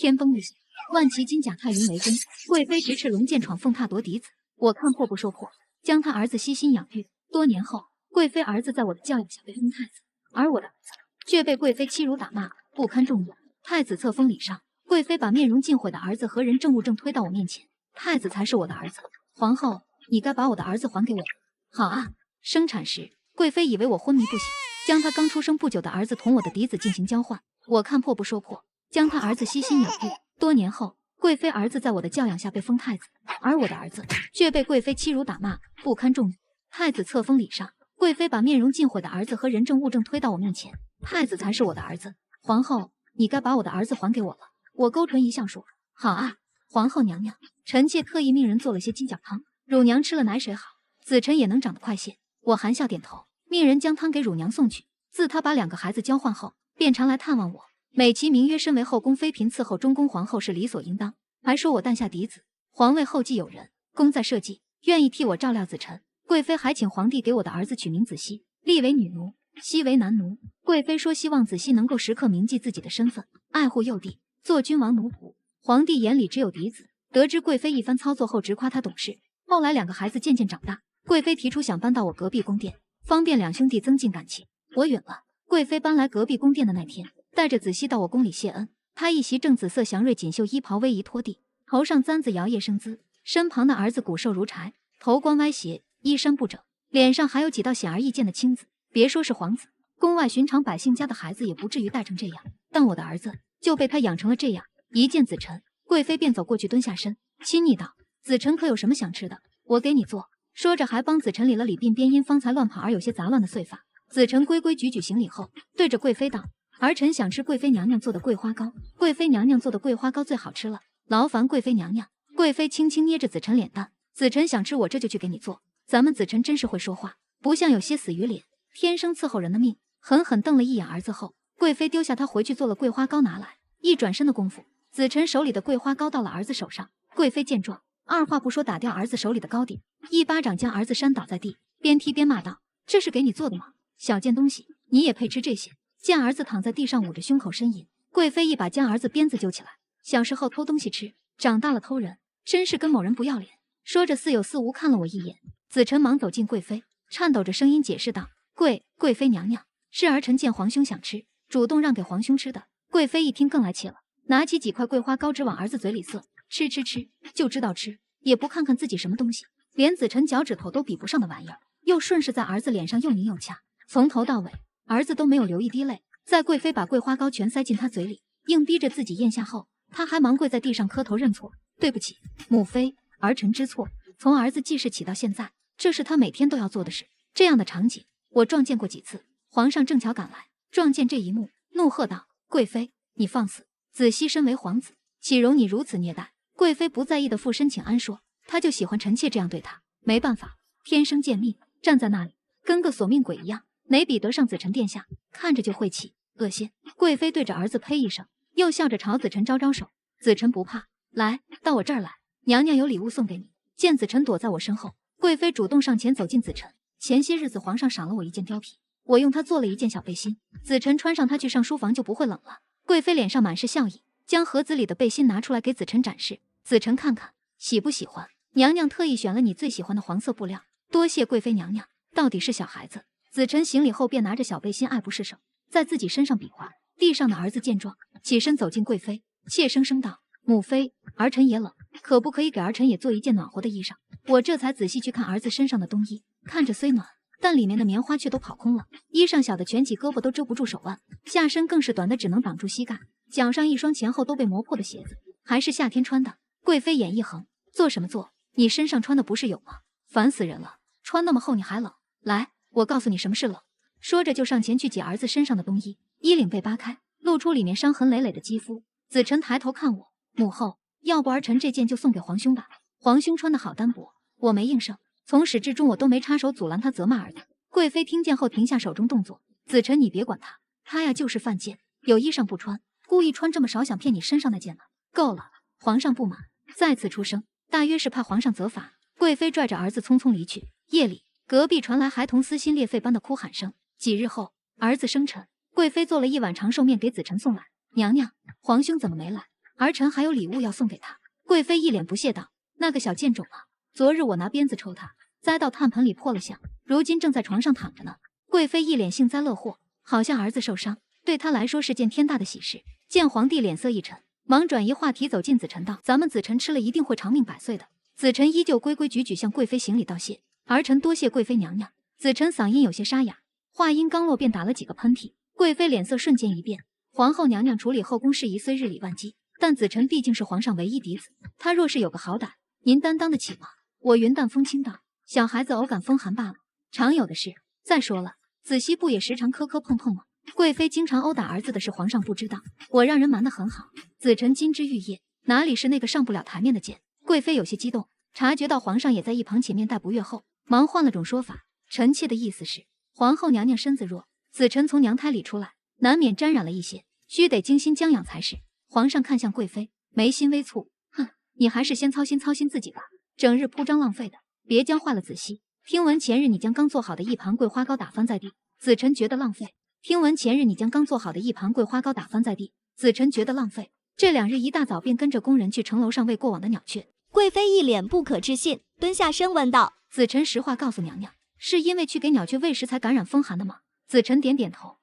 天崩地陷，万骑金甲，太云围攻。贵妃直斥龙剑闯凤踏夺嫡子，我看破不说破，将他儿子悉心养育。多年后，贵妃儿子在我的教养下被封太子，而我的儿子却被贵妃欺辱打骂，不堪重用。太子册封礼上，贵妃把面容尽毁的儿子和人证物证推到我面前，太子才是我的儿子。皇后，你该把我的儿子还给我。好啊！生产时，贵妃以为我昏迷不醒，将他刚出生不久的儿子同我的嫡子进行交换。我看破不说破，将他儿子悉心养育。多年后，贵妃儿子在我的教养下被封太子，而我的儿子却被贵妃欺辱打骂，不堪重用。太子册封礼上，贵妃把面容尽毁的儿子和人证物证推到我面前，太子才是我的儿子。皇后，你该把我的儿子还给我了。我勾唇一笑说：好啊，皇后娘娘，臣妾特意命人做了些鸡脚汤，乳娘吃了奶水好，子臣也能长得快些。我含笑点头，命人将汤给乳娘送去。自他把2个孩子交换后，便常来探望我，美其名曰身为后宫妃嫔伺候中宫皇后是理所应当，还说我诞下嫡子，皇位后继有人，功在社稷，愿意替我照料子臣。贵妃还请皇帝给我的儿子取名子熙，立为女奴，熙为男奴。贵妃说希望子熙能够时刻铭记自己的身份，爱护幼弟，做君王奴仆。皇帝眼里只有嫡子，得知贵妃一番操作后，直夸她懂事。后来2个孩子渐渐长大，贵妃提出想搬到我隔壁宫殿，方便2兄弟增进感情。我允了。贵妃搬来隔壁宫殿的那天，带着子熙到我宫里谢恩。她一袭正紫色祥瑞锦绣衣袍逶迤拖地，头上簪子摇曳生姿，身旁的儿子骨瘦如柴，头冠歪斜，衣衫不整，脸上还有几道显而易见的青紫。别说是皇子，宫外寻常百姓家的孩子也不至于带成这样，但我的儿子就被他养成了这样。一见子臣，贵妃便走过去蹲下身，亲昵道：子臣可有什么想吃的，我给你做。说着还帮子臣理了理鬓边因方才乱跑而有些杂乱的碎发。子臣规规矩矩行礼后，对着贵妃道：儿臣想吃贵妃娘娘做的桂花糕，贵妃娘娘做的桂花糕最好吃了，劳烦贵妃娘娘。贵妃轻轻捏着子臣脸蛋：子臣想吃，我这就去给你做。咱们子臣真是会说话，不像有些死鱼脸，天生伺候人的命。狠狠瞪了一眼儿子后，贵妃丢下他回去做了桂花糕拿来。一转身的功夫，子臣手里的桂花糕到了儿子手上。贵妃见状，二话不说打掉儿子手里的糕点，一巴掌将儿子扇倒在地，边踢边骂道：这是给你做的吗？小贱东西，你也配吃这些？见儿子躺在地上捂着胸口呻吟，贵妃一把将儿子鞭子揪起来。小时候偷东西吃，长大了偷人，真是跟某人不要脸。说着似有似无看了我一眼，子臣忙走近贵妃，颤抖着声音解释道：贵妃娘娘，是儿臣见皇兄想吃，主动让给皇兄吃的。贵妃一听更来气了，拿起几块桂花糕直往儿子嘴里塞，吃，就知道吃，也不看看自己什么东西，连子臣脚趾头都比不上的玩意儿，又顺势在儿子脸上又拧又掐，从头到尾儿子都没有流一滴泪。在贵妃把桂花糕全塞进他嘴里，硬逼着自己咽下后，他还忙跪在地上磕头认错：对不起，母妃，儿臣知错。从儿子记事起到现在，这是他每天都要做的事。这样的场景我撞见过几次，皇上正巧赶来，撞见这一幕，怒喝道：贵妃，你放肆！子熙身为皇子，岂容你如此虐待？贵妃不在意的附身请安说，他就喜欢臣妾这样对他，没办法，天生贱命，站在那里跟个索命鬼一样，哪比得上子臣殿下？看着就晦气恶心。贵妃对着儿子呸一声，又笑着朝子臣招招手：子臣不怕，来，到我这儿来，娘娘有礼物送给你。见子臣躲在我身后，贵妃主动上前走近子臣。前些日子皇上赏了我一件貂皮，我用它做了一件小背心，子臣穿上它去上书房就不会冷了。贵妃脸上满是笑意，将盒子里的背心拿出来给子臣展示。子臣看看喜不喜欢？娘娘特意选了你最喜欢的黄色布料，多谢贵妃娘娘。到底是小孩子。子臣行礼后便拿着小背心爱不释手，在自己身上比划。地上的儿子见状，起身走进贵妃，怯生生道：母妃，儿臣也冷，可不可以给儿臣也做一件暖和的衣裳？我这才仔细去看儿子身上的冬衣，看着虽暖，但里面的棉花却都跑空了。衣裳小的蜷起胳膊都遮不住手腕，下身更是短的只能挡住膝盖，脚上一双前后都被磨破的鞋子，还是夏天穿的。贵妃眼一横：做什么做？你身上穿的不是有吗？烦死人了，穿那么厚你还冷？来，我告诉你什么是冷。说着就上前去解儿子身上的冬衣，衣领被扒开，露出里面伤痕累累的肌肤。子臣抬头看我：母后，要不儿臣这件就送给皇兄吧。皇兄穿的好单薄。我没应声，从始至终我都没插手阻拦他责骂儿子。贵妃听见后停下手中动作：子臣你别管他，他呀就是犯贱，有衣裳不穿，故意穿这么少想骗你身上那件呢。够了！皇上不满，再次出声，大约是怕皇上责罚。贵妃拽着儿子匆匆离去。夜里，隔壁传来孩童撕心裂肺般的哭喊声。几日后，儿子生辰，贵妃做了一碗长寿面给子臣送来。娘娘，皇兄怎么没来？儿臣还有礼物要送给他。贵妃一脸不屑道：“那个小贱种啊！昨日我拿鞭子抽他，栽到炭盆里破了相，如今正在床上躺着呢。”贵妃一脸幸灾乐祸，好像儿子受伤对她来说是件天大的喜事。见皇帝脸色一沉，忙转移话题走近子臣道：“咱们子臣吃了一定会长命百岁的。”子臣依旧规规矩矩向贵妃行礼道谢：“儿臣多谢贵妃娘娘。”子臣嗓音有些沙哑，话音刚落便打了几个喷嚏。贵妃脸色瞬间一变，皇后娘娘处理后宫事宜虽日理万机，但子臣毕竟是皇上唯一嫡子，他若是有个好歹，您担当得起吗？我云淡风轻道：“小孩子偶感风寒罢了，常有的事。再说了，子熙不也时常磕磕碰碰吗？贵妃经常殴打儿子的事，皇上不知道，我让人瞒得很好。子臣金枝玉叶，哪里是那个上不了台面的剑？”贵妃有些激动，察觉到皇上也在一旁且面带不悦后，忙换了种说法：“臣妾的意思是，皇后娘娘身子弱，子臣从娘胎里出来，难免沾染了一些，须得精心将养才是。”皇上看向贵妃，眉心微蹙：“哼，你还是先操心操心自己吧，整日铺张浪费的，别将坏了子熙。听闻前日你将刚做好的一盘桂花糕打翻在地，子臣觉得浪费。听闻前日你将刚做好的一盘桂花糕打翻在地，子臣觉得浪费。这2日一大早便跟着工人去城楼上喂过往的鸟雀。”贵妃一脸不可置信，蹲下身问道：“子臣实话告诉娘娘，是因为去给鸟雀喂食才感染风寒的吗？”子臣点点头：“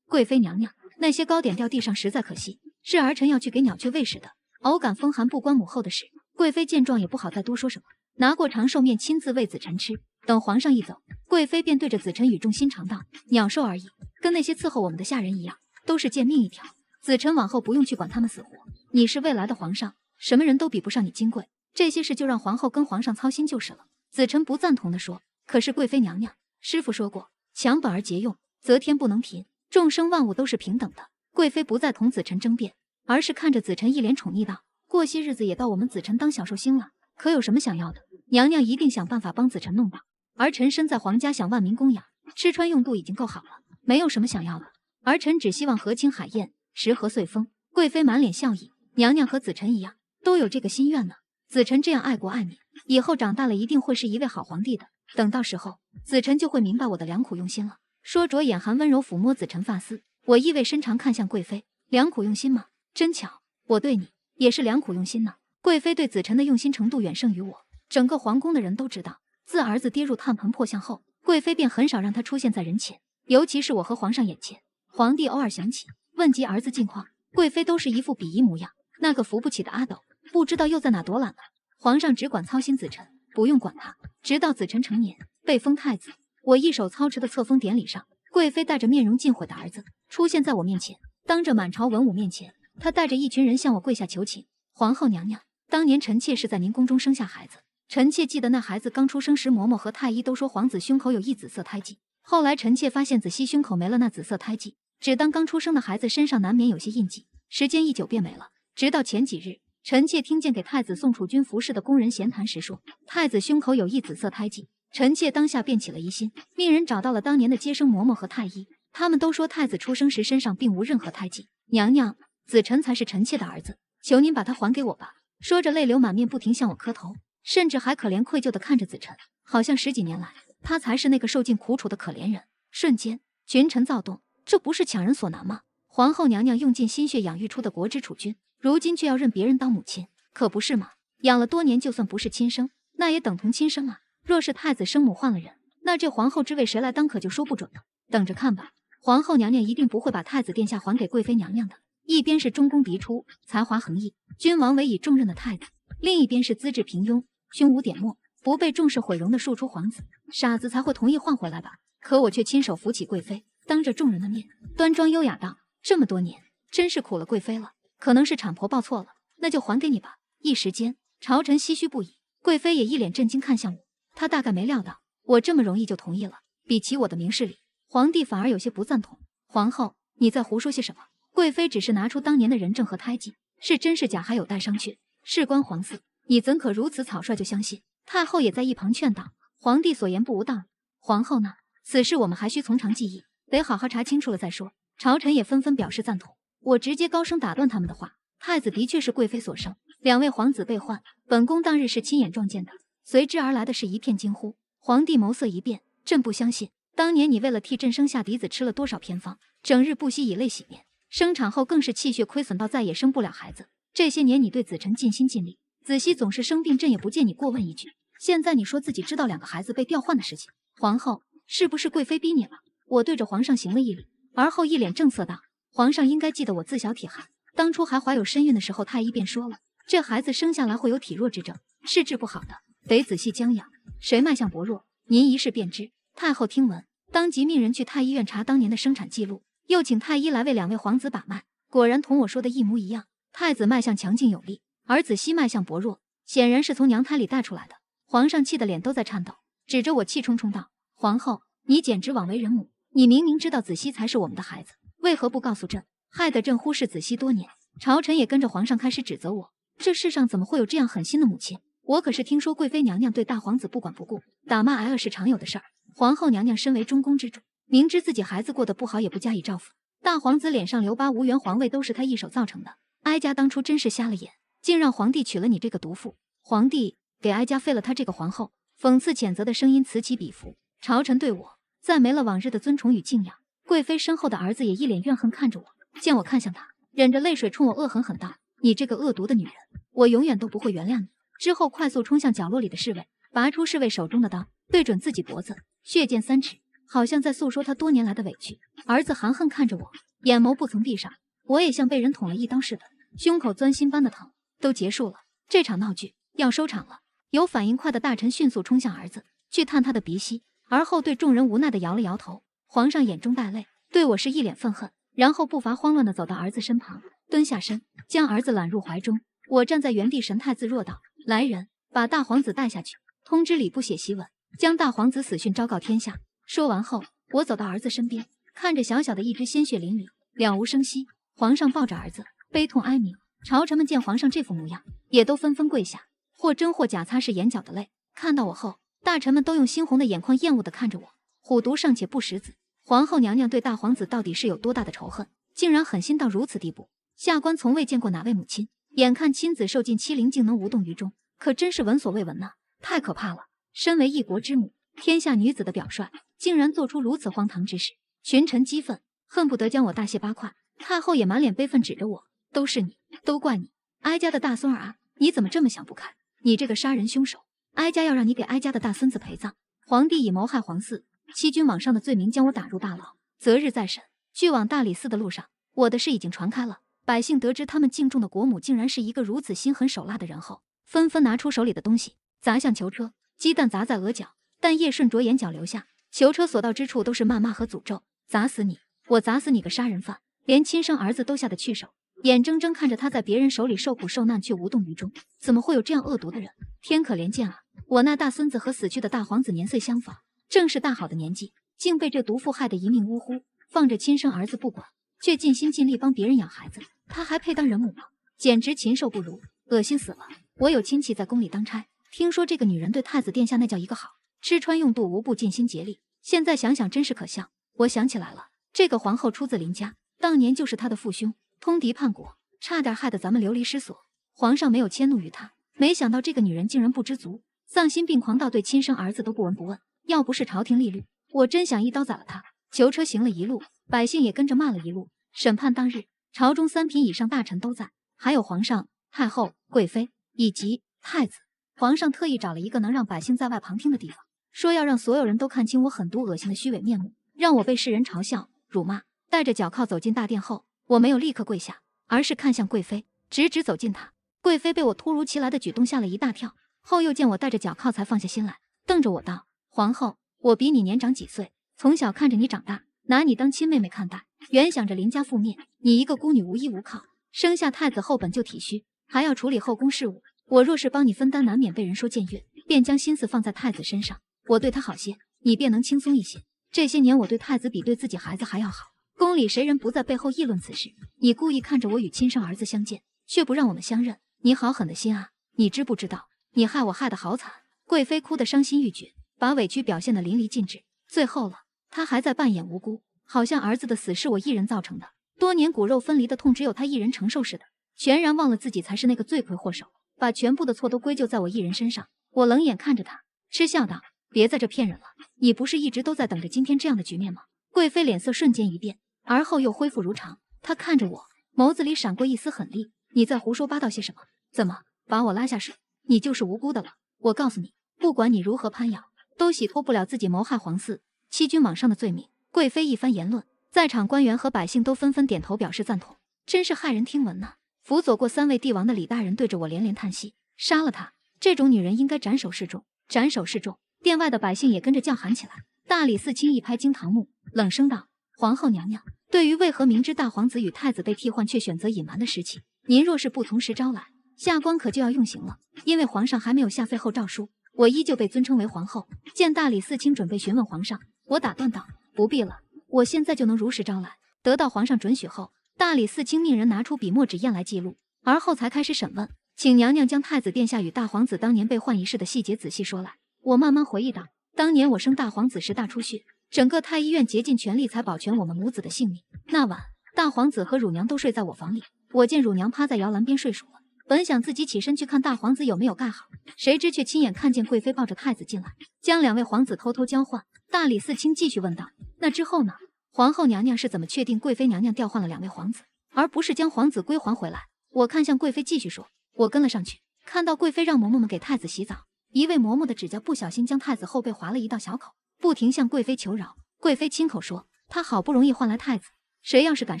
贵妃娘娘，那些糕点掉地上实在可惜，是儿臣要去给鸟雀喂食的。偶感风寒不关母后的事。”贵妃见状也不好再多说什么，拿过长寿面亲自喂子臣吃。等皇上一走，贵妃便对着子臣语重心长道：“鸟兽而已，跟那些伺候我们的下人一样，都是贱命一条。子臣往后不用去管他们死活。你是未来的皇上，什么人都比不上你金贵，这些事就让皇后跟皇上操心就是了。”子臣不赞同地说：“可是贵妃娘娘，师父说过，强本而节用，则天不能贫，众生万物都是平等的。”贵妃不再同子臣争辩，而是看着子臣一脸宠溺道：“过些日子也到我们子臣当小寿星了，可有什么想要的？娘娘一定想办法帮子臣弄到。儿臣身在皇家，享万民供养，吃穿用度已经够好了，没有什么想要的。儿臣只希望和亲海晏，时和岁丰。”贵妃满脸笑意：“娘娘和子臣一样，都有这个心愿呢。子臣这样爱国爱民，以后长大了一定会是一位好皇帝的。等到时候，子臣就会明白我的良苦用心了。”说着眼含温柔抚摸子臣发丝，我意味深长看向贵妃：“良苦用心吗？真巧，我对你也是良苦用心呢。”贵妃对子臣的用心程度远胜于我，整个皇宫的人都知道，自儿子跌入炭盆破相后，贵妃便很少让他出现在人前，尤其是我和皇上眼前。皇帝偶尔想起问及儿子近况，贵妃都是一副鄙夷模样，那个扶不起的阿斗，不知道又在哪躲懒了。皇上只管操心子臣，不用管他，直到子臣成年被封太子。我一手操持的册封典礼上，贵妃带着面容尽毁的儿子出现在我面前，当着满朝文武面前，她带着一群人向我跪下求情：“皇后娘娘，当年臣妾是在您宫中生下孩子，臣妾记得那孩子刚出生时，嬷嬷和太医都说皇子胸口有一紫色胎记。后来臣妾发现子熙胸口没了那紫色胎记，只当刚出生的孩子身上难免有些印记，时间一久便没了。直到前几日，臣妾听见给太子送储君服饰的工人闲谈时说，太子胸口有一紫色胎记。臣妾当下便起了疑心，命人找到了当年的接生嬷嬷和太医，他们都说太子出生时身上并无任何胎记。娘娘，子臣才是臣妾的儿子，求您把他还给我吧。”说着泪流满面，不停向我磕头，甚至还可怜愧疚地看着子臣，好像10几年来他才是那个受尽苦楚的可怜人。瞬间群臣躁动，这不是强人所难吗？皇后娘娘用尽心血养育出的国之储君，如今却要认别人当母亲，可不是吗？养了多年，就算不是亲生，那也等同亲生啊。若是太子生母换了人，那这皇后之位谁来当可就说不准了。等着看吧，皇后娘娘一定不会把太子殿下还给贵妃娘娘的。一边是中宫嫡出，才华横溢，君王委以重任的太子，另一边是资质平庸，胸无点墨，不被重视毁容的庶出皇子。傻子才会同意换回来吧？可我却亲手扶起贵妃，当着众人的面，端庄优雅道：“这么多年，真是苦了贵妃了。可能是产婆报错了，那就还给你吧。”一时间，朝臣唏嘘不已，贵妃也一脸震惊看向我。她大概没料到我这么容易就同意了。比起我的明事理，皇帝反而有些不赞同。皇后，你在胡说些什么？贵妃只是拿出当年的人证和胎记，是真是假还有待商榷。事关皇嗣，你怎可如此草率就相信？太后也在一旁劝道：“皇帝所言不无道理。皇后呢？此事我们还需从长计议，得好好查清楚了再说。”朝臣也纷纷表示赞同。我直接高声打断他们的话：“太子的确是贵妃所生，2位皇子被换，本宫当日是亲眼撞见的。”随之而来的是一片惊呼。皇帝眸色一变：“朕不相信，当年你为了替朕生下嫡子吃了多少偏方，整日不惜以泪洗面，生产后更是气血亏损到再也生不了孩子。这些年你对子辰尽心尽力，子熙总是生病，朕也不见你过问一句。现在你说自己知道2个孩子被调换的事情，皇后是不是贵妃逼你了？我对着皇上行了一礼，而后一脸正色道：皇上应该记得我自小体寒，当初还怀有身孕的时候，太医便说了，这孩子生下来会有体弱之症，是治不好的，得仔细将养。谁脉象薄弱，您一试便知。太后听闻，当即命人去太医院查当年的生产记录，又请太医来为2位皇子把脉，果然同我说的一模一样。太子脉象强劲有力，而子熙脉象薄弱，显然是从娘胎里带出来的。皇上气得脸都在颤抖，指着我气冲冲道：皇后，你简直枉为人母！你明明知道子熙才是我们的孩子，为何不告诉朕？害得朕忽视子熙多年，朝臣也跟着皇上开始指责我。这世上怎么会有这样狠心的母亲？我可是听说贵妃娘娘对大皇子不管不顾，打骂挨饿是常有的事儿。皇后娘娘身为中宫之主，明知自己孩子过得不好也不加以照拂。大皇子脸上留疤无缘皇位都是他一手造成的，哀家当初真是瞎了眼，竟让皇帝娶了你这个毒妇。皇帝给哀家废了他这个皇后。讽刺谴责的声音此起彼伏，朝臣对我再没了往日的尊崇与敬仰。贵妃身后的儿子也一脸怨恨看着我，见我看向他，忍着泪水冲我恶狠狠道：你这个恶毒的女人，我永远都不会原谅你。之后快速冲向角落里的侍卫，拔出侍卫手中的刀，对准自己脖子，血溅3尺，好像在诉说他多年来的委屈。儿子含恨看着我，眼眸不曾闭上，我也像被人捅了一刀似的，胸口钻心般的疼。都结束了，这场闹剧要收场了。有反应快的大臣迅速冲向儿子，去探他的鼻息，而后对众人无奈地摇了摇头。皇上眼中带泪，对我是一脸愤恨，然后步伐慌乱地走到儿子身旁，蹲下身，将儿子揽入怀中。我站在原地，神态自若道：来人，把大皇子带下去，通知礼部写檄文，将大皇子死讯昭告天下。说完后，我走到儿子身边，看着小小的一只鲜血淋漓，了无声息。皇上抱着儿子，悲痛哀鸣。朝臣们见皇上这副模样，也都纷纷跪下，或真或假擦拭眼角的泪。看到我后，大臣们都用猩红的眼眶厌恶地看着我。虎毒尚且不食子，皇后娘娘对大皇子到底是有多大的仇恨，竟然狠心到如此地步？下官从未见过哪位母亲，眼看亲子受尽欺凌，竟能无动于衷，可真是闻所未闻呐！太可怕了！身为一国之母，天下女子的表率，竟然做出如此荒唐之事，群臣激愤，恨不得将我大卸八块。太后也满脸悲愤，指着我：都是你，都怪你！哀家的大孙儿啊，你怎么这么想不开？你这个杀人凶手，哀家要让你给哀家的大孙子陪葬！皇帝以谋害皇嗣、欺君罔上的罪名将我打入大牢，择日再审。去往大理寺的路上，我的事已经传开了。百姓得知他们敬重的国母竟然是一个如此心狠手辣的人后，纷纷拿出手里的东西砸向囚车，鸡蛋砸在额角，但叶顺着眼角流下。囚车所到之处都是谩骂和诅咒：砸死你！我砸死你个杀人犯！连亲生儿子都下得去手，眼睁睁看着他在别人手里受苦受难却无动于衷，怎么会有这样恶毒的人？天可怜见啊！我那大孙子和死去的大皇子年岁相仿，正是大好的年纪，竟被这毒妇害得一命呜呼，放着亲生儿子不管，却尽心尽力帮别人养孩子，他还配当人母吗？简直禽兽不如，恶心死了！我有亲戚在宫里当差，听说这个女人对太子殿下那叫一个好，吃穿用度无不尽心竭力，现在想想真是可笑。我想起来了，这个皇后出自林家，当年就是他的父兄通敌叛国，差点害得咱们流离失所。皇上没有迁怒于他，没想到这个女人竟然不知足，丧心病狂到对亲生儿子都不闻不问。要不是朝廷利律，我真想一刀宰了他。囚车行了一路，百姓也跟着骂了一路。审判当日，朝中3品以上大臣都在，还有皇上、太后、贵妃以及太子。皇上特意找了一个能让百姓在外旁听的地方，说要让所有人都看清我狠毒恶心的虚伪面目，让我被世人嘲笑辱骂。带着脚铐走进大殿后，我没有立刻跪下，而是看向贵妃，直直走近她。贵妃被我突如其来的举动吓了一大跳，后又见我带着脚铐才放下心来，瞪着我道：皇后，我比你年长几岁，从小看着你长大，拿你当亲妹妹看待，原想着林家覆灭，你一个孤女无依无靠，生下太子后本就体虚，还要处理后宫事务，我若是帮你分担，难免被人说僭越，便将心思放在太子身上，我对他好些，你便能轻松一些。这些年我对太子比对自己孩子还要好，宫里谁人不在背后议论此事？你故意看着我与亲生儿子相见，却不让我们相认，你好狠的心啊！你知不知道，你害我害得好惨！贵妃哭得伤心欲绝，把委屈表现得淋漓尽致。最后了，她还在扮演无辜，好像儿子的死是我一人造成的，多年骨肉分离的痛只有她一人承受似的，全然忘了自己才是那个罪魁祸首，把全部的错都归咎在我一人身上。我冷眼看着她，嗤笑道：别在这骗人了，你不是一直都在等着今天这样的局面吗？贵妃脸色瞬间一变，而后又恢复如常。她看着我，眸子里闪过一丝狠厉，你在胡说八道些什么？怎么把我拉下水？你就是无辜的了。我告诉你，不管你如何攀咬，都洗脱不了自己谋害皇嗣、欺君罔上的罪名。贵妃一番言论，在场官员和百姓都纷纷点头表示赞同，真是骇人听闻呐！辅佐过3位帝王的李大人对着我连连叹息，杀了她！这种女人应该斩首示众，斩首示众！殿外的百姓也跟着叫喊起来。大理寺卿一拍惊堂木，冷声道：“皇后娘娘，对于为何明知大皇子与太子被替换却选择隐瞒的事情，您若是不从实招来，下官可就要用刑了。因为皇上还没有下废后诏书，我依旧被尊称为皇后。”见大理寺卿准备询问皇上，我打断道：“不必了，我现在就能如实招来。”得到皇上准许后，大理寺卿命人拿出笔墨纸砚来记录，而后才开始审问，请娘娘将太子殿下与大皇子当年被换一事的细节仔细说来。我慢慢回忆道：“当年我生大皇子时大出血，整个太医院竭尽全力才保全我们母子的性命。那晚，大皇子和乳娘都睡在我房里，我见乳娘趴在摇篮边睡熟了，本想自己起身去看大皇子有没有盖好，谁知却亲眼看见贵妃抱着太子进来，将2位皇子偷偷交换。”大理寺卿继续问道：“那之后呢？皇后娘娘是怎么确定贵妃娘娘调换了2位皇子，而不是将皇子归还回来？”我看向贵妃继续说：“我跟了上去，看到贵妃让嬷嬷们给太子洗澡，一位嬷嬷的指甲不小心将太子后背划了一道小口，不停向贵妃求饶。贵妃亲口说，她好不容易换来太子，谁要是敢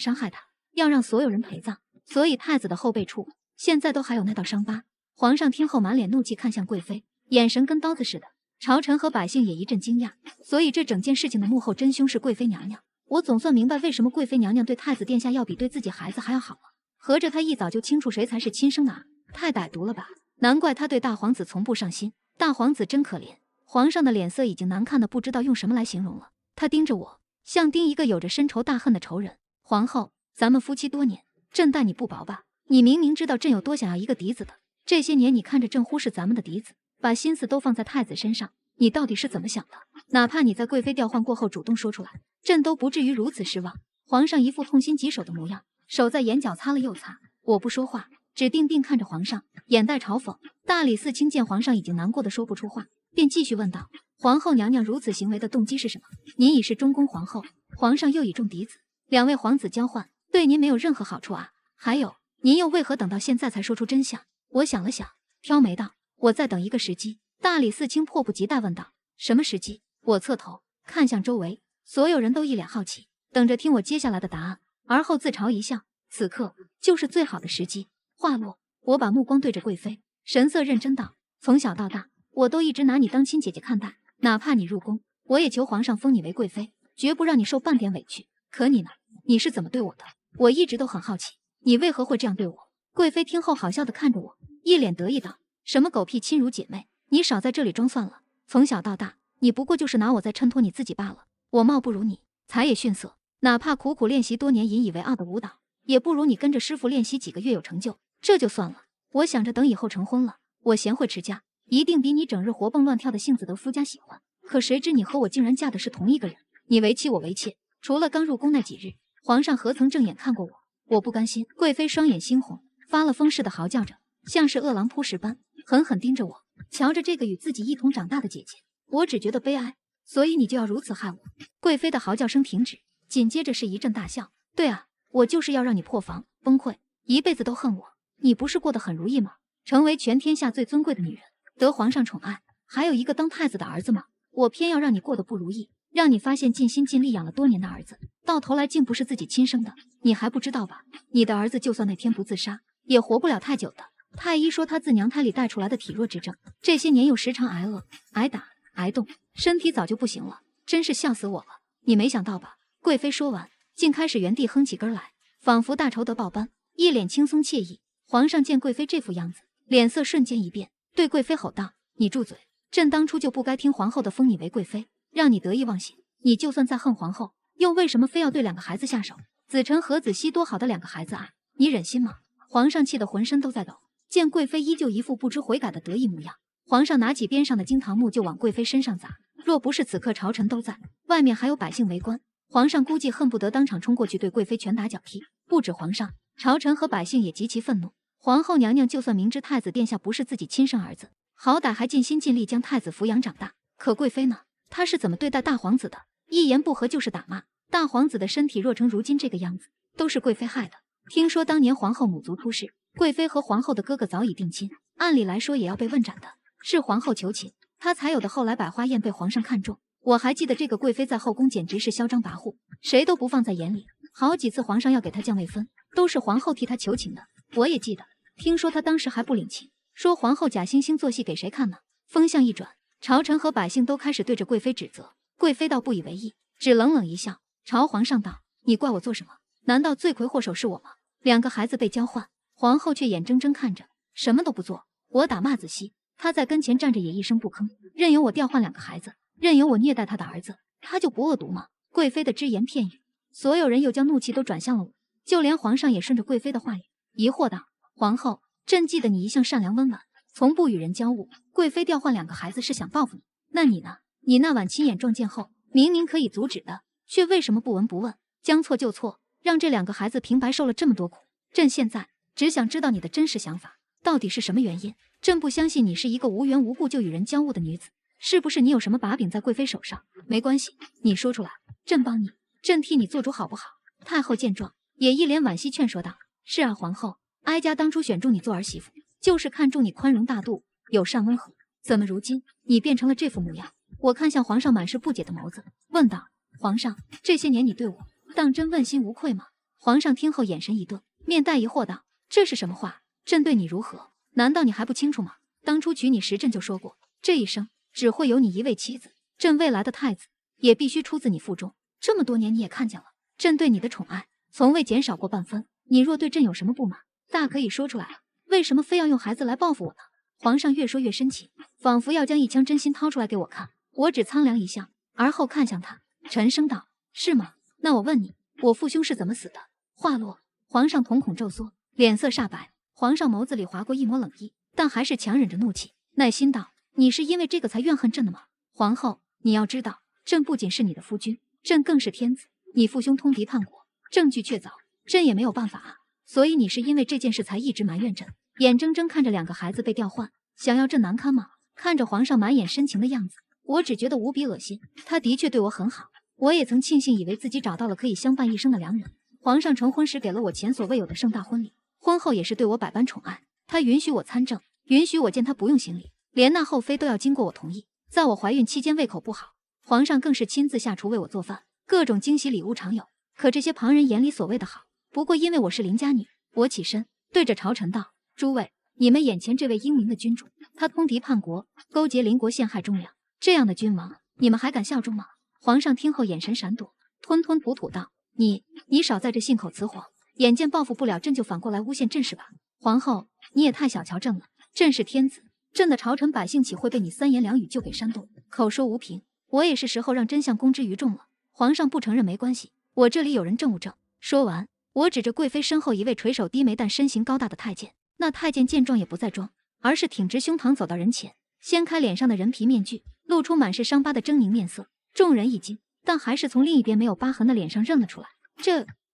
伤害她，要让所有人陪葬。所以太子的后背处现在都还有那道伤疤。”皇上听后满脸怒气看向贵妃，眼神跟刀子似的。朝臣和百姓也一阵惊讶，所以这整件事情的幕后真凶是贵妃娘娘。我总算明白为什么贵妃娘娘对太子殿下要比对自己孩子还要好了，合着她一早就清楚谁才是亲生的啊，太歹毒了吧！难怪她对大皇子从不上心，大皇子真可怜。皇上的脸色已经难看的不知道用什么来形容了，他盯着我，像盯一个有着深仇大恨的仇人。皇后，咱们夫妻多年，朕待你不薄吧？你明明知道朕有多想要一个嫡子的，这些年你看着朕忽视咱们的嫡子，把心思都放在太子身上，你到底是怎么想的？哪怕你在贵妃调换过后主动说出来，朕都不至于如此失望。皇上一副痛心疾首的模样，手在眼角擦了又擦。我不说话，只定定看着皇上，眼带嘲讽。大理寺卿见皇上已经难过的说不出话，便继续问道：“皇后娘娘如此行为的动机是什么？您已是中宫皇后，皇上又已重嫡子，2位皇子交换，对您没有任何好处啊。还有，您又为何等到现在才说出真相？”我想了想，挑眉道：“我再等一个时机。”大理寺卿迫不及待问道：“什么时机？”我侧头看向周围，所有人都一脸好奇，等着听我接下来的答案，而后自嘲一笑：“此刻就是最好的时机。”话落，我把目光对着贵妃，神色认真道：“从小到大，我都一直拿你当亲姐姐看待，哪怕你入宫，我也求皇上封你为贵妃，绝不让你受半点委屈。可你呢？你是怎么对我的？我一直都很好奇，你为何会这样对我？”贵妃听后好笑地看着我，一脸得意道：“什么狗屁亲如姐妹，你少在这里装蒜了。从小到大，你不过就是拿我在衬托你自己罢了。我貌不如你，才也逊色，哪怕苦苦练习多年引以为傲的舞蹈，也不如你跟着师傅练习几个月有成就。这就算了，我想着等以后成婚了，我贤惠持家，一定比你整日活蹦乱跳的幸子得夫家喜欢。可谁知你和我竟然嫁的是同一个人，你为妻我为妾。除了刚入宫那几日，皇上何曾正眼看过我？我不甘心。”贵妃双眼猩红，发了疯似的嚎叫着，像是饿狼扑食般狠狠盯着我。瞧着这个与自己一同长大的姐姐，我只觉得悲哀。所以你就要如此害我？贵妃的嚎叫声停止，紧接着是一阵大笑。对啊，我就是要让你破防崩溃，一辈子都恨我。你不是过得很如意吗？成为全天下最尊贵的女人，得皇上宠爱，还有一个当太子的儿子吗？我偏要让你过得不如意，让你发现尽心尽力养了多年的儿子，到头来竟不是自己亲生的。你还不知道吧？你的儿子就算那天不自杀，也活不了太久的。太医说他自娘胎里带出来的体弱之症，这些年又时常挨饿、挨打、挨冻，身体早就不行了，真是笑死我了。你没想到吧？贵妃说完，竟开始原地哼起歌来，仿佛大仇得报般，一脸轻松惬意。皇上见贵妃这副样子，脸色瞬间一变，对贵妃吼道：“你住嘴！朕当初就不该听皇后的，封你为贵妃，让你得意忘形。你就算再恨皇后，又为什么非要对2个孩子下手？子承和子熙多好的2个孩子啊，你忍心吗？”皇上气得浑身都在抖，见贵妃依旧一副不知悔改的得意模样，皇上拿起边上的惊堂木就往贵妃身上砸。若不是此刻朝臣都在，外面还有百姓围观，皇上估计恨不得当场冲过去对贵妃拳打脚踢。不止皇上，朝臣和百姓也极其愤怒。皇后娘娘就算明知太子殿下不是自己亲生儿子，好歹还尽心尽力将太子抚养长大。可贵妃呢？她是怎么对待大皇子的？一言不合就是打骂。大皇子的身体弱成如今这个样子，都是贵妃害的。听说当年皇后母族出事，贵妃和皇后的哥哥早已定亲，按理来说也要被问斩的，是皇后求情，她才有的后来百花宴被皇上看中。我还记得这个贵妃在后宫简直是嚣张跋扈，谁都不放在眼里，好几次皇上要给她降位分，都是皇后替她求情的。我也记得，听说她当时还不领情，说皇后假惺惺做戏给谁看呢？风向一转，朝臣和百姓都开始对着贵妃指责，贵妃倒不以为意，只冷冷一笑，朝皇上道：“你怪我做什么？难道罪魁祸首是我吗？2个孩子被交换，皇后却眼睁睁看着，什么都不做。我打骂子熙，她在跟前站着也一声不吭，任由我调换2个孩子，任由我虐待她的儿子，她就不恶毒吗？”贵妃的只言片语，所有人又将怒气都转向了我，就连皇上也顺着贵妃的话语，疑惑道：“皇后，朕记得你一向善良温婉，从不与人交恶，贵妃调换2个孩子是想报复你，那你呢？你那晚亲眼撞见后，明明可以阻止的，却为什么不闻不问，将错就错，让这2个孩子平白受了这么多苦？朕现在只想知道你的真实想法，到底是什么原因？朕不相信你是一个无缘无故就与人交恶的女子，是不是你有什么把柄在贵妃手上？没关系，你说出来，朕帮你，朕替你做主好不好？”太后见状，也一脸惋惜劝说道：“是啊，皇后，哀家当初选中你做儿媳妇，就是看中你宽容大度、友善温和，怎么如今你变成了这副模样？”我看向皇上满是不解的眸子，问道：“皇上，这些年你对我当真问心无愧吗？”皇上听后眼神一顿，面带疑惑道：“这是什么话？朕对你如何？难道你还不清楚吗？当初娶你时，朕就说过，这一生只会有你一位妻子，朕未来的太子也必须出自你腹中。这么多年你也看见了，朕对你的宠爱从未减少过半分。你若对朕有什么不满，大可以说出来啊，为什么非要用孩子来报复我呢？”皇上越说越深情，仿佛要将一腔真心掏出来给我看。我只苍凉一笑，而后看向他，沉声道：“是吗？那我问你，我父兄是怎么死的？”话落，皇上瞳孔骤缩，脸色煞白。皇上眸子里划过一抹冷意，但还是强忍着怒气，耐心道：“你是因为这个才怨恨朕的吗？皇后，你要知道，朕不仅是你的夫君，朕更是天子。你父兄通敌叛国，证据确凿，朕也没有办法啊。所以你是因为这件事才一直埋怨朕，眼睁睁看着2个孩子被调换，想要朕难堪吗？”看着皇上满眼深情的样子，我只觉得无比恶心。他的确对我很好，我也曾庆幸以为自己找到了可以相伴一生的良人。皇上成婚时给了我前所未有的盛大婚礼，婚后也是对我百般宠爱。他允许我参政，允许我见他不用行礼，连那后妃都要经过我同意。在我怀孕期间胃口不好，皇上更是亲自下厨为我做饭，各种惊喜礼物常有。可这些旁人眼里所谓的好，不过因为我是邻家女。我起身对着朝臣道：“诸位，你们眼前这位英明的君主，他通敌叛国，勾结邻国陷害忠良，这样的君王，你们还敢效忠吗？”皇上听后眼神闪躲，吞吞吐吐道：“你少在这信口雌黄，眼见报复不了朕就反过来诬陷朕是吧？皇后，你也太小瞧朕了，朕是天子，朕的朝臣百姓岂会被你3言2语就给煽动？口说无凭，我也是时候让真相公之于众了。皇上不承认没关系，我这里有人证物证。”说完，我指着贵妃身后一位垂首低眉但身形高大的太监。那太监见状也不再装，而是挺直胸膛走到人前，掀开脸上的人皮面具，露出满是伤疤的狰狞面色。众人一惊，但还是从另一边没有疤痕的脸上认了出来。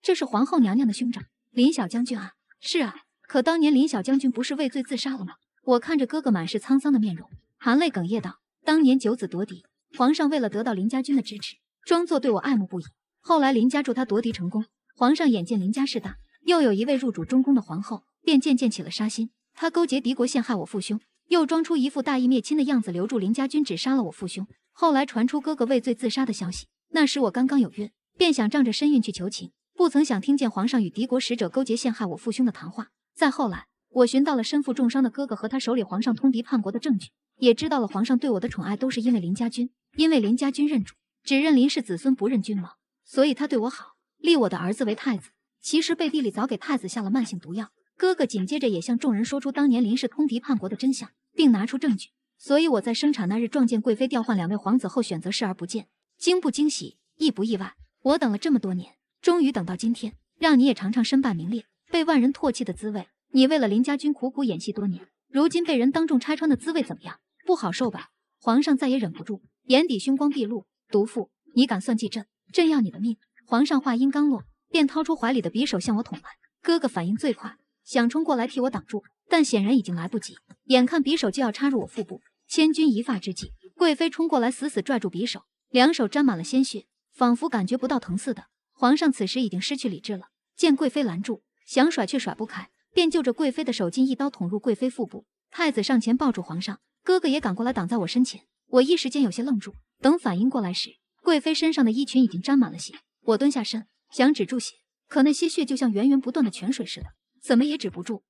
这是皇后娘娘的兄长林小将军啊！是啊，可当年林小将军不是畏罪自杀了吗？我看着哥哥满是沧桑的面容，含泪哽咽道：“当年九子夺嫡，皇上为了得到林家军的支持，装作对我爱慕不已。后来林家助他夺嫡成功，皇上眼见林家势大，又有一位入主中宫的皇后，便渐渐起了杀心。他勾结敌国陷害我父兄，又装出一副大义灭亲的样子，留住林家军只杀了我父兄。后来传出哥哥畏罪自杀的消息，那时我刚刚有孕，便想仗着身孕去求情，不曾想听见皇上与敌国使者勾结陷害我父兄的谈话。再后来，我寻到了身负重伤的哥哥和他手里皇上通敌叛国的证据，也知道了皇上对我的宠爱都是因为林家军，因为林家军认主，只认林氏子孙不认君王，所以他对我好，立我的儿子为太子。其实背地里早给太子下了慢性毒药。哥哥紧接着也向众人说出当年林氏通敌叛国的真相，并拿出证据。所以我在生产那日撞见贵妃调换2位皇子后，选择视而不见。惊不惊喜，意不意外？我等了这么多年，终于等到今天，让你也尝尝身败名裂、被万人唾弃的滋味。你为了林家军苦苦演戏多年，如今被人当众拆穿的滋味怎么样？不好受吧？皇上再也忍不住，眼底凶光毕露。毒妇，你敢算计朕，朕要你的命！皇上话音刚落，便掏出怀里的匕首向我捅来。哥哥反应最快，想冲过来替我挡住，但显然已经来不及。眼看匕首就要插入我腹部，千钧一发之际，贵妃冲过来死死拽住匕首，两手沾满了鲜血，仿佛感觉不到疼似的。皇上此时已经失去理智了，见贵妃拦住，想甩却甩不开，便就着贵妃的手巾一刀捅入贵妃腹部。太子上前抱住皇上，哥哥也赶过来挡在我身前。我一时间有些愣住，等反应过来时，贵妃身上的衣裙已经沾满了血。我蹲下身想止住血，可那些血就像源源不断的泉水似的，怎么也止不住。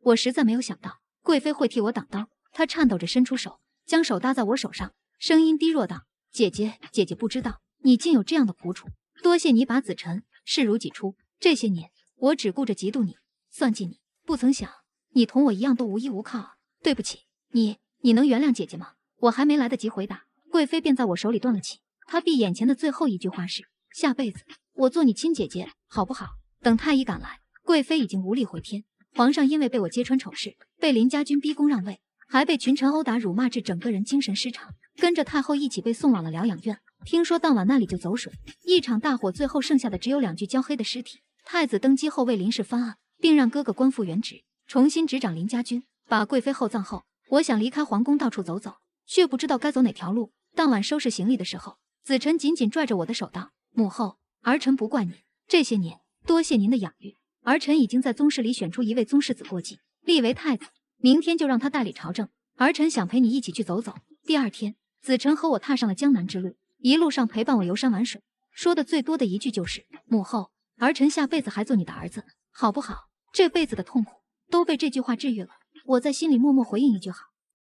我实在没有想到贵妃会替我挡刀。她颤抖着伸出手，将手搭在我手上，声音低弱道：“姐姐，姐姐不知道你竟有这样的苦楚，多谢你把子辰视如己出。这些年我只顾着嫉妒你，算计你，不曾想你同我一样都无依无靠啊！对不起，你能原谅姐姐吗？”我还没来得及回答，贵妃便在我手里断了气。她闭眼前的最后一句话是：“下辈子我做你亲姐姐，好不好？”等太医赶来，贵妃已经无力回天。皇上因为被我揭穿丑事，被林家军逼宫让位，还被群臣殴打辱骂至整个人精神失常，跟着太后一起被送往了疗养院。听说当晚那里就走水，一场大火，最后剩下的只有2具焦黑的尸体。太子登基后为林氏翻案，并让哥哥官复原职，重新执掌林家军，把贵妃厚葬后，我想离开皇宫到处走走，却不知道该走哪条路。当晚收拾行李的时候，子辰紧紧拽着我的手道：“母后，儿臣不怪您，这些年多谢您的养育，儿臣已经在宗室里选出一位宗室子过继，立为太子，明天就让他代理朝政。儿臣想陪你一起去走走。”第二天，子辰和我踏上了江南之路，一路上陪伴我游山玩水，说的最多的一句就是：“母后，儿臣下辈子还做你的儿子，好不好？”这辈子的痛苦都被这句话治愈了，我在心里默默回应一句好。